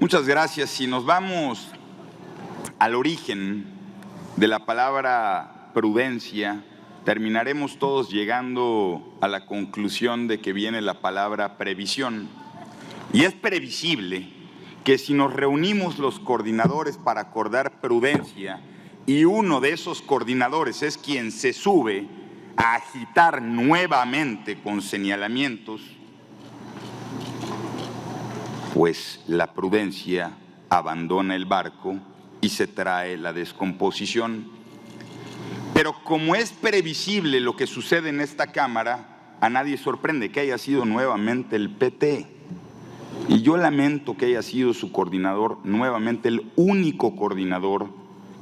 Muchas gracias. Si nos vamos al origen de la palabra prudencia, terminaremos todos llegando a la conclusión de que viene la palabra previsión. Y es previsible que si nos reunimos los coordinadores para acordar prudencia y uno de esos coordinadores es quien se sube a agitar nuevamente con señalamientos, pues la prudencia abandona el barco y se trae la descomposición. Pero como es previsible lo que sucede en esta Cámara, a nadie sorprende que haya sido nuevamente el PT. Y yo lamento que haya sido su coordinador, nuevamente el único coordinador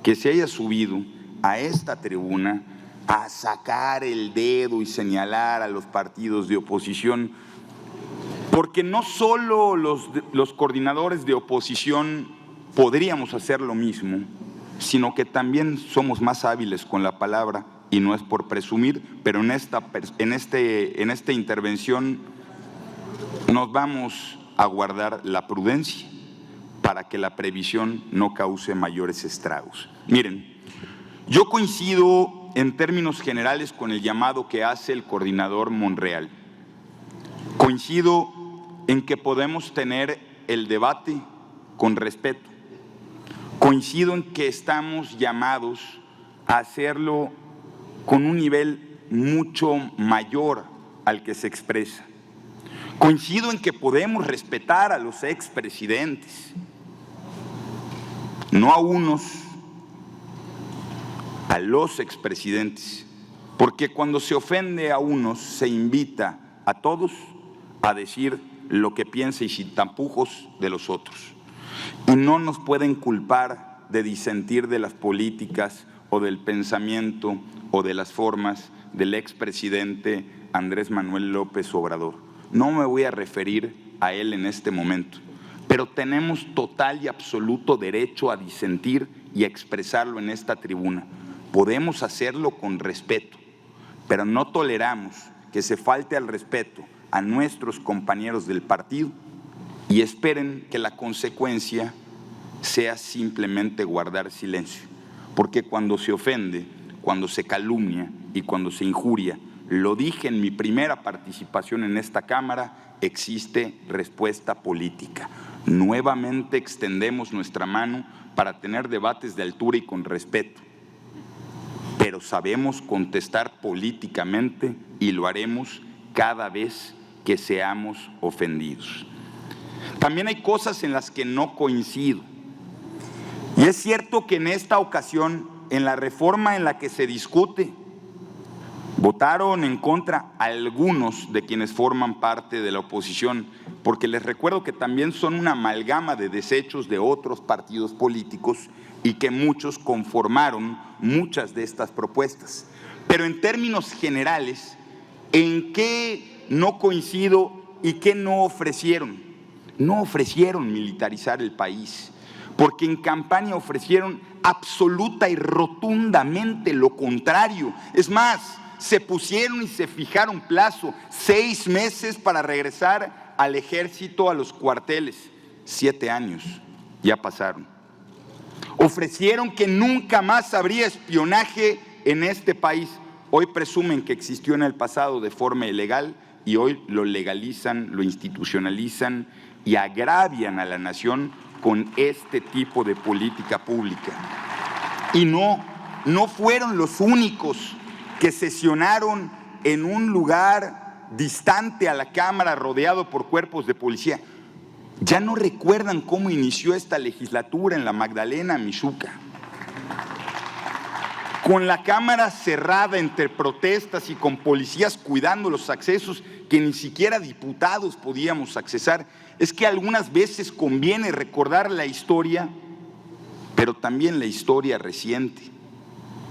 que se haya subido a esta tribuna a sacar el dedo y señalar a los partidos de oposición. Porque no solo los coordinadores de oposición podríamos hacer lo mismo, sino que también somos más hábiles con la palabra, y no es por presumir, pero en esta intervención nos vamos a guardar la prudencia para que la previsión no cause mayores estragos. Miren, yo coincido en términos generales con el llamado que hace el coordinador Monreal. Coincido en que podemos tener el debate con respeto. Coincido en que estamos llamados a hacerlo con un nivel mucho mayor al que se expresa. Coincido en que podemos respetar a los expresidentes, no a unos, a los expresidentes, porque cuando se ofende a unos se invita a todos a decir lo que piensa y sin tapujos de los otros. Y no nos pueden culpar de disentir de las políticas o del pensamiento o de las formas del expresidente Andrés Manuel López Obrador. No me voy a referir a él en este momento, pero tenemos total y absoluto derecho a disentir y a expresarlo en esta tribuna. Podemos hacerlo con respeto, pero no toleramos que se falte al respeto a nuestros compañeros del partido y esperen que la consecuencia sea simplemente guardar silencio. Porque cuando se ofende, cuando se calumnia y cuando se injuria, lo dije en mi primera participación en esta Cámara, existe respuesta política. Nuevamente extendemos nuestra mano para tener debates de altura y con respeto, pero sabemos contestar políticamente y lo haremos cada vez que seamos ofendidos. También hay cosas en las que no coincido. Y es cierto que en esta ocasión, en la reforma en la que se discute, votaron en contra algunos de quienes forman parte de la oposición, porque les recuerdo que también son una amalgama de desechos de otros partidos políticos y que muchos conformaron muchas de estas propuestas. Pero en términos generales, ¿en qué no coincido y qué no ofrecieron? No ofrecieron militarizar el país, porque en campaña ofrecieron absoluta y rotundamente lo contrario. Es más, se pusieron y se fijaron plazo, 6 meses para regresar al ejército, a los cuarteles. 7 años ya pasaron. Ofrecieron que nunca más habría espionaje en este país. Hoy presumen que existió en el pasado de forma ilegal y hoy lo legalizan, lo institucionalizan y agravian a la nación con este tipo de política pública. Y no fueron los únicos que sesionaron en un lugar distante a la Cámara, rodeado por cuerpos de policía. Ya no recuerdan cómo inició esta legislatura en la Magdalena Mixhuca, con la Cámara cerrada entre protestas y con policías cuidando los accesos que ni siquiera diputados podíamos accesar. Es que algunas veces conviene recordar la historia, pero también la historia reciente,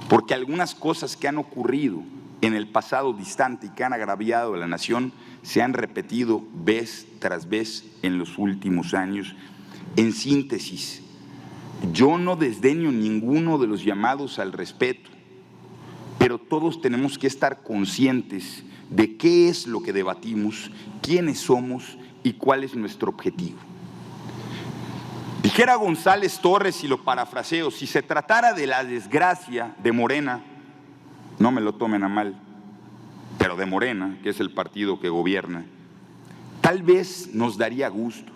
porque algunas cosas que han ocurrido en el pasado distante y que han agraviado a la nación se han repetido vez tras vez en los últimos años. En síntesis, yo no desdeño ninguno de los llamados al respeto, pero todos tenemos que estar conscientes de qué es lo que debatimos, quiénes somos y cuál es nuestro objetivo. Dijera González Torres, y lo parafraseo, si se tratara de la desgracia de Morena, no me lo tomen a mal, pero de Morena, que es el partido que gobierna, tal vez nos daría gusto.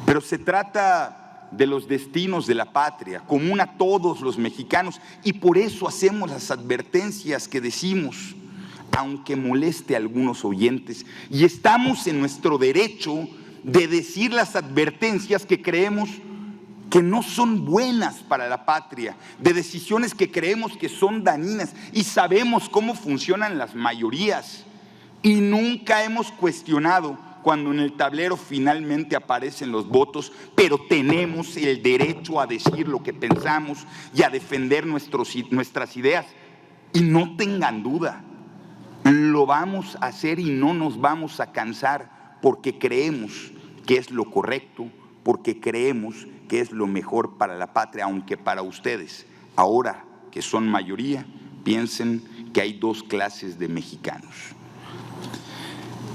Pero se trata de los destinos de la patria, común a todos los mexicanos, y por eso hacemos las advertencias que decimos, aunque moleste a algunos oyentes, y estamos en nuestro derecho de decir las advertencias que creemos que no son buenas para la patria, de decisiones que creemos que son dañinas, y sabemos cómo funcionan las mayorías, y nunca hemos cuestionado cuando en el tablero finalmente aparecen los votos, pero tenemos el derecho a decir lo que pensamos y a defender nuestras ideas, y no tengan duda, lo vamos a hacer y no nos vamos a cansar, porque creemos que es lo correcto, porque creemos que es lo mejor para la patria, aunque para ustedes, ahora que son mayoría, piensen que hay dos clases de mexicanos.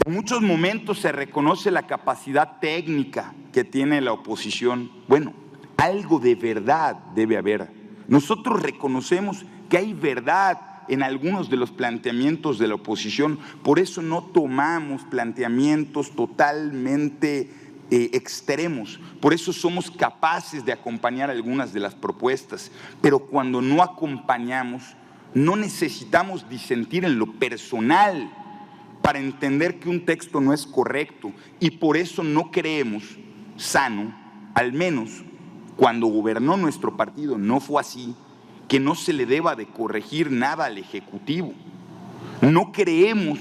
En muchos momentos se reconoce la capacidad técnica que tiene la oposición. Bueno, algo de verdad debe haber. Nosotros reconocemos que hay verdad en algunos de los planteamientos de la oposición, por eso no tomamos planteamientos totalmente extremos, por eso somos capaces de acompañar algunas de las propuestas, pero cuando no acompañamos, no necesitamos disentir en lo personal para entender que un texto no es correcto, y por eso no creemos sano, al menos cuando gobernó nuestro partido no fue así, que no se le deba de corregir nada al Ejecutivo. No creemos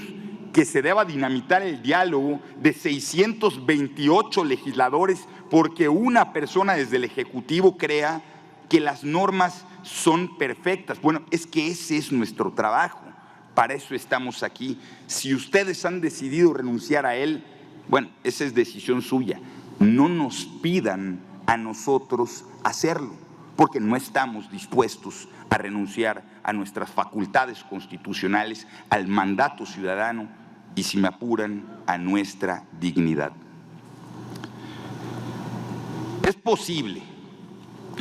que se deba dinamitar el diálogo de 628 legisladores porque una persona desde el Ejecutivo crea que las normas son perfectas. Bueno, es que ese es nuestro trabajo, para eso estamos aquí. Si ustedes han decidido renunciar a él, bueno, esa es decisión suya. No nos pidan a nosotros hacerlo, porque no estamos dispuestos a renunciar a nuestras facultades constitucionales, al mandato ciudadano y, si me apuran, a nuestra dignidad. Es posible,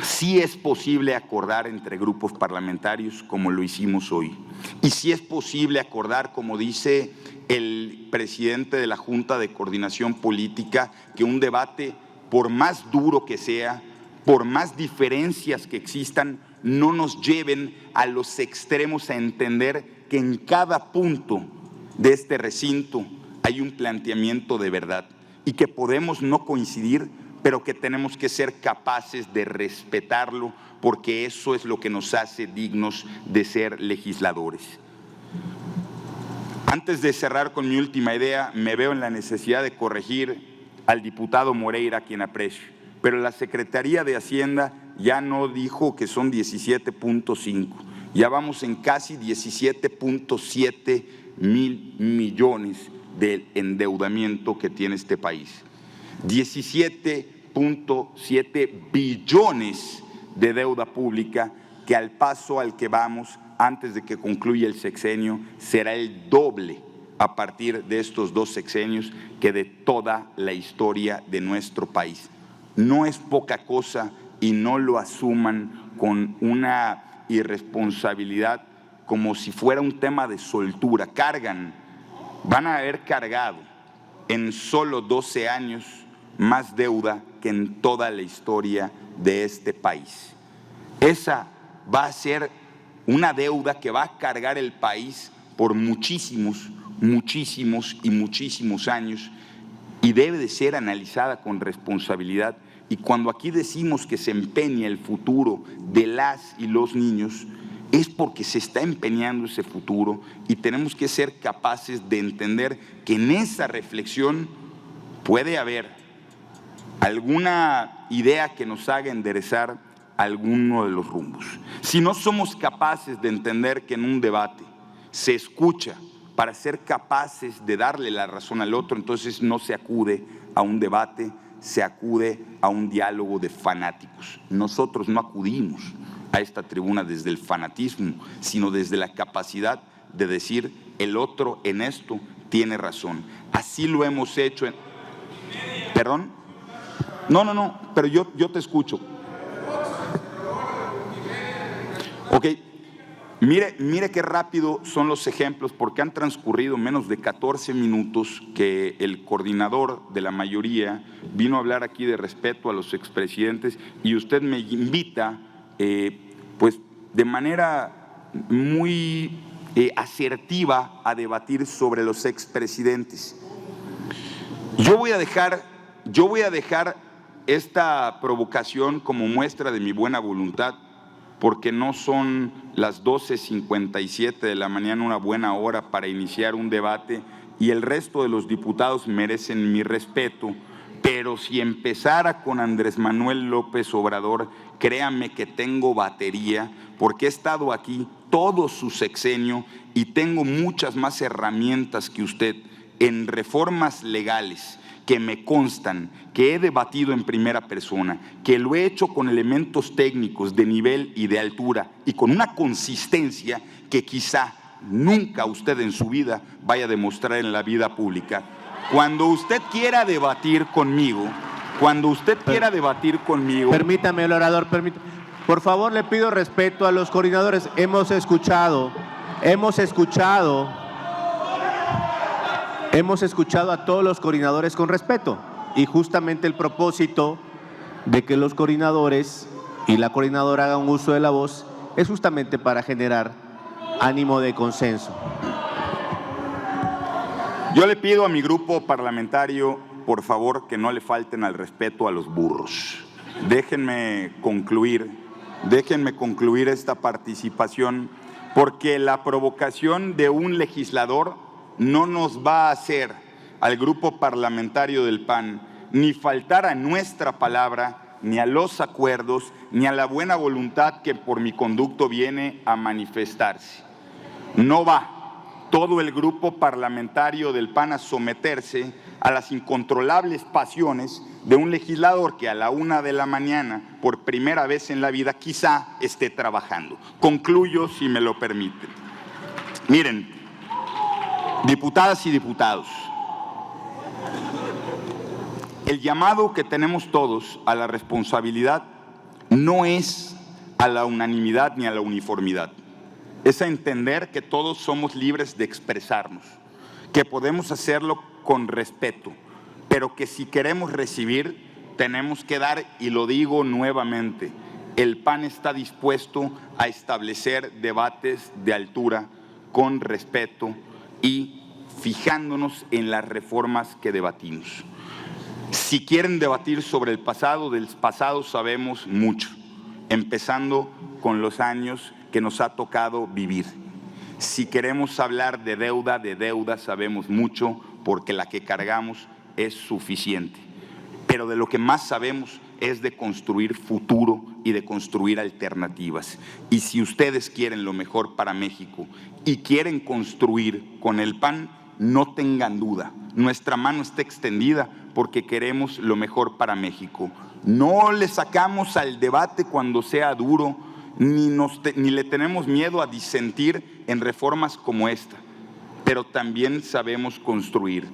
sí es posible acordar entre grupos parlamentarios como lo hicimos hoy, y sí es posible acordar, como dice el presidente de la Junta de Coordinación Política, que un debate, por más duro que sea, por más diferencias que existan, no nos lleven a los extremos a entender que en cada punto de este recinto hay un planteamiento de verdad y que podemos no coincidir, pero que tenemos que ser capaces de respetarlo, porque eso es lo que nos hace dignos de ser legisladores. Antes de cerrar con mi última idea, me veo en la necesidad de corregir al diputado Moreira, a quien aprecio. Pero la Secretaría de Hacienda ya no dijo que son 17.5, ya vamos en casi 17.7 mil millones de endeudamiento que tiene este país. 17.7 billones de deuda pública que al paso al que vamos antes de que concluya el sexenio será el doble a partir de estos dos sexenios que de toda la historia de nuestro país. No es poca cosa y no lo asuman con una irresponsabilidad como si fuera un tema de soltura. Van a haber cargado en solo 12 años más deuda que en toda la historia de este país. Esa va a ser una deuda que va a cargar el país por muchísimos años y debe de ser analizada con responsabilidad. Y cuando aquí decimos que se empeña el futuro de las y los niños, es porque se está empeñando ese futuro y tenemos que ser capaces de entender que en esa reflexión puede haber alguna idea que nos haga enderezar alguno de los rumbos. Si no somos capaces de entender que en un debate se escucha para ser capaces de darle la razón al otro, entonces no se acude a un debate, se acude a un diálogo de fanáticos. Nosotros no acudimos a esta tribuna desde el fanatismo, sino desde la capacidad de decir el otro en esto tiene razón. Así lo hemos hecho. ¿Perdón? No, pero yo te escucho. Ok, mire qué rápido son los ejemplos, porque han transcurrido menos de 14 minutos que el coordinador de la mayoría vino a hablar aquí de respeto a los expresidentes y usted me invita, pues de manera muy asertiva a debatir sobre los expresidentes. Yo voy a dejar esta provocación como muestra de mi buena voluntad, porque no son las 12:57 de la mañana una buena hora para iniciar un debate y el resto de los diputados merecen mi respeto, pero si empezara con Andrés Manuel López Obrador, créame que tengo batería, porque he estado aquí todo su sexenio y tengo muchas más herramientas que usted en reformas legales que me constan, que he debatido en primera persona, que lo he hecho con elementos técnicos de nivel y de altura y con una consistencia que quizá nunca usted en su vida vaya a demostrar en la vida pública. Cuando usted quiera debatir conmigo, Permítame, el orador, por favor, le pido respeto a los coordinadores. Hemos escuchado a todos los coordinadores con respeto y justamente el propósito de que los coordinadores y la coordinadora hagan uso de la voz es justamente para generar ánimo de consenso. Yo le pido a mi grupo parlamentario, por favor, que no le falten al respeto a los burros. Déjenme concluir esta participación, porque la provocación de un legislador no nos va a hacer al grupo parlamentario del PAN ni faltar a nuestra palabra, ni a los acuerdos, ni a la buena voluntad que por mi conducto viene a manifestarse. No va todo el grupo parlamentario del PAN a someterse a las incontrolables pasiones de un legislador que a la 1 de la mañana, por primera vez en la vida, quizá esté trabajando. Concluyo, si me lo permiten. Miren, diputadas y diputados, el llamado que tenemos todos a la responsabilidad no es a la unanimidad ni a la uniformidad. Es a entender que todos somos libres de expresarnos, que podemos hacerlo con respeto, pero que si queremos recibir, tenemos que dar, y lo digo nuevamente, el PAN está dispuesto a establecer debates de altura, con respeto y fijándonos en las reformas que debatimos. Si quieren debatir sobre el pasado, del pasado sabemos mucho, empezando con los años que nos ha tocado vivir. Si queremos hablar de deuda sabemos mucho, porque la que cargamos es suficiente. Pero de lo que más sabemos es de construir futuro y de construir alternativas. Y si ustedes quieren lo mejor para México y quieren construir con el PAN, no tengan duda, nuestra mano está extendida porque queremos lo mejor para México. No le sacamos al debate cuando sea duro, ni le tenemos miedo a disentir en reformas como esta, pero también sabemos construir.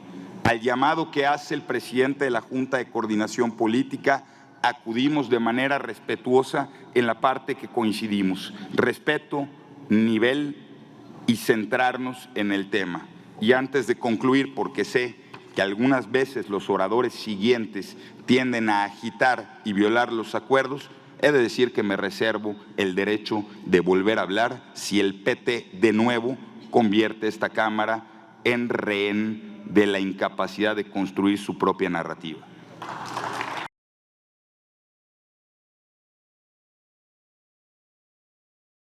Al llamado que hace el presidente de la Junta de Coordinación Política, acudimos de manera respetuosa en la parte que coincidimos. Respeto, nivel y centrarnos en el tema. Y antes de concluir, porque sé que algunas veces los oradores siguientes tienden a agitar y violar los acuerdos, he de decir que me reservo el derecho de volver a hablar si el PT de nuevo convierte esta Cámara en rehén de la incapacidad de construir su propia narrativa.